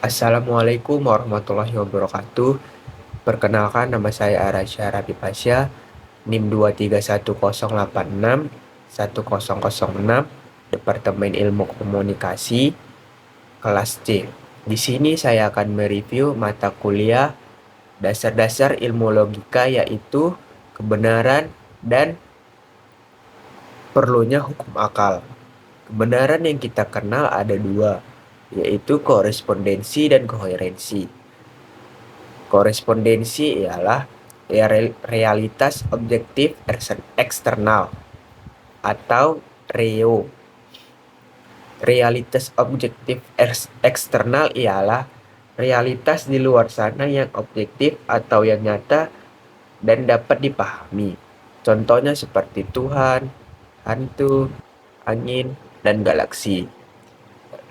Assalamualaikum warahmatullahi wabarakatuh. Perkenalkan, nama saya Arasya Rabi Pasha, NIM 23108610006, Departemen Ilmu Komunikasi, kelas C. Di sini saya akan mereview mata kuliah dasar-dasar ilmu logika, yaitu kebenaran dan perlunya hukum akal. Kebenaran yang kita kenal ada dua, yaitu korespondensi dan koherensi. Korespondensi ialah realitas objektif eksternal atau REO. Realitas objektif eksternal ialah realitas di luar sana yang objektif atau yang nyata dan dapat dipahami. Contohnya seperti Tuhan, hantu, angin, dan galaksi.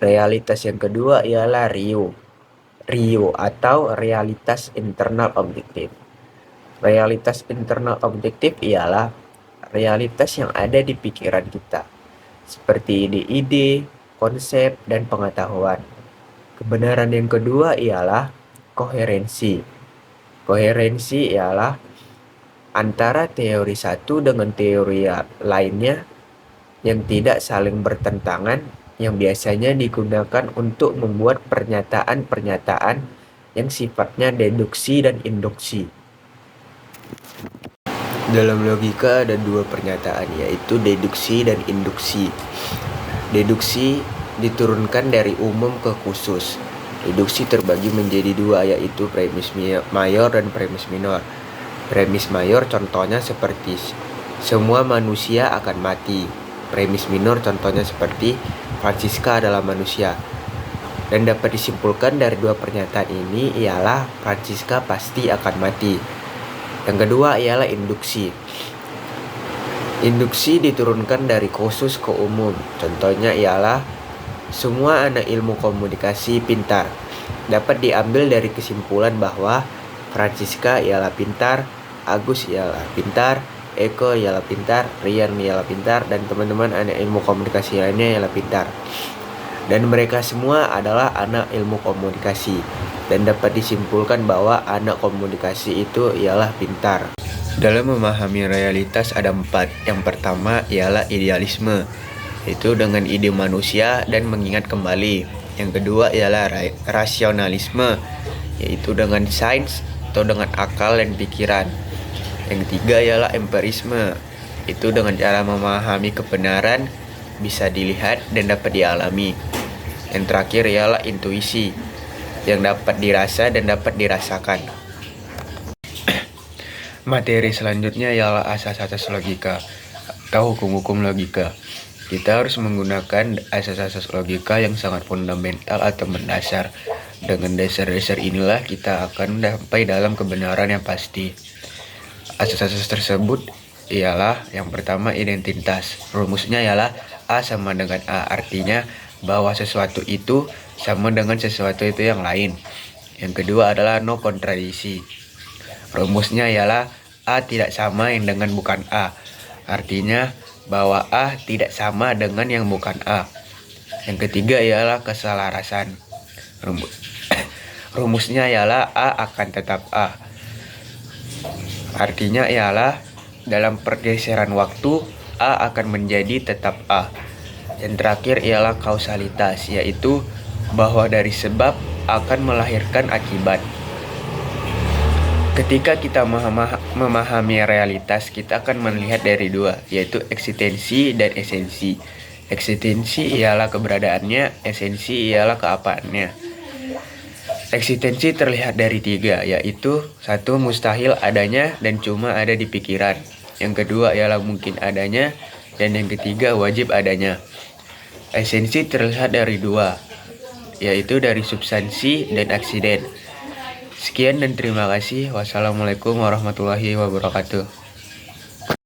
Realitas yang kedua ialah RIO atau realitas internal objektif. Realitas internal objektif ialah realitas yang ada di pikiran kita, seperti ide-ide, konsep, dan pengetahuan. Kebenaran yang kedua ialah koherensi. Koherensi ialah antara teori satu dengan teori lainnya yang tidak saling bertentangan, yang biasanya digunakan untuk membuat pernyataan-pernyataan yang sifatnya deduksi dan induksi. Dalam logika ada dua pernyataan, yaitu deduksi dan induksi. Deduksi diturunkan dari umum ke khusus. Deduksi terbagi menjadi dua, yaitu premis mayor dan premis minor. Premis mayor contohnya seperti semua manusia akan mati. Premis minor contohnya seperti Francisca adalah manusia. Dan dapat disimpulkan dari dua pernyataan ini ialah Francisca pasti akan mati. Yang kedua ialah induksi. Induksi diturunkan dari khusus ke umum. Contohnya ialah semua anak ilmu komunikasi pintar. Dapat diambil dari kesimpulan bahwa Francisca ialah pintar, Agus ialah pintar, Eko ialah pintar, Rian ialah pintar, dan teman-teman anak ilmu komunikasi lainnya ialah pintar. Dan mereka semua adalah anak ilmu komunikasi. Dan dapat disimpulkan bahwa anak komunikasi itu ialah pintar. Dalam memahami realitas ada 4. Yang pertama ialah idealisme, yaitu dengan ide manusia dan mengingat kembali. Yang kedua ialah rasionalisme, yaitu dengan sains atau dengan akal dan pikiran. Yang ketiga ialah empirisme, itu dengan cara memahami kebenaran bisa dilihat dan dapat dialami. Yang terakhir ialah intuisi, yang dapat dirasa dan dapat dirasakan. Materi selanjutnya ialah asas-asas logika atau hukum-hukum logika. Kita harus menggunakan asas-asas logika yang sangat fundamental atau mendasar. Dengan dasar-dasar inilah kita akan sampai dalam kebenaran yang pasti. Asas-asas tersebut ialah yang pertama identitas. Rumusnya ialah A sama dengan A, artinya bahwa sesuatu itu sama dengan sesuatu itu yang lain. Yang kedua adalah no kontradiksi. Rumusnya ialah A tidak sama yang dengan bukan A, artinya bahwa A tidak sama dengan yang bukan A. Yang ketiga ialah keselarasan. Rumusnya ialah A akan tetap A, artinya ialah dalam pergeseran waktu A akan menjadi tetap A. Yang terakhir ialah kausalitas, yaitu bahwa dari sebab akan melahirkan akibat. Ketika kita memahami realitas, kita akan melihat dari dua, yaitu eksistensi dan esensi. Eksistensi ialah keberadaannya, esensi ialah keapaannya. Eksistensi terlihat dari 3, yaitu 1. Mustahil adanya dan cuma ada di pikiran. Yang kedua ialah mungkin adanya, dan yang ketiga wajib adanya. Esensi terlihat dari 2, yaitu dari substansi dan aksiden. Sekian dan terima kasih. Wassalamualaikum warahmatullahi wabarakatuh.